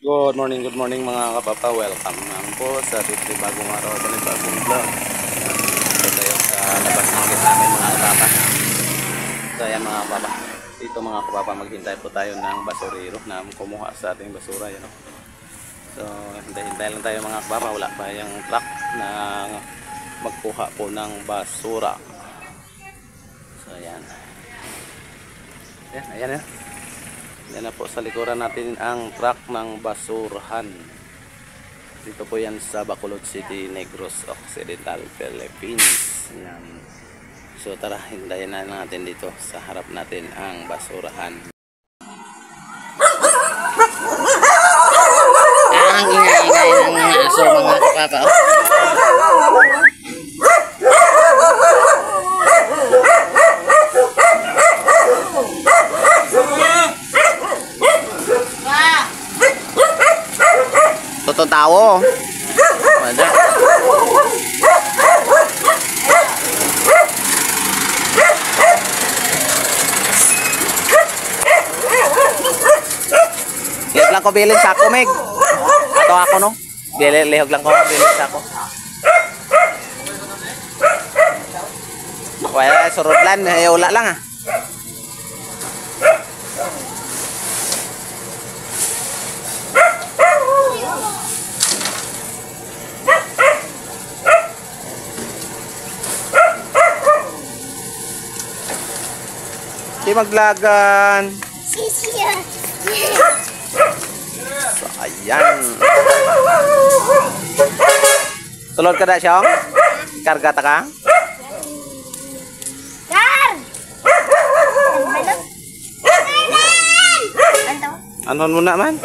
Good morning mga kapapa. Welcome naman po sa bagong araw, bagong vlog. Ito tayo sa labas ng gate namin mga kapapa. So ayan mga kapapa. Dito mga kapapa, maghintay po tayo ng basurero na kumuha sa ating basura. Yan, so hintay lang tayo mga kapapa. Wala pa yung truck na magkuha po ng basura. So ayan. Ayan. Yan na po sa likuran natin ang truck ng basurahan. Dito po yan sa Bacolod City, Negros Occidental, Philippines. Yan. So tara, hintayin na natin dito sa harap natin ang basurahan. Ang ingay-ingay ng mga aso mga kapapa. Totoo tao. Wala. Lihog lang ko bilin sa ako, Meg. Ato ako, no? Lihog lang ko bilin sa ako. Wala, surudlan. Wala lang, ah. Di maglagan. So, ayan. Sulod ka na siyang? Karga ta ka? Anon mo na man?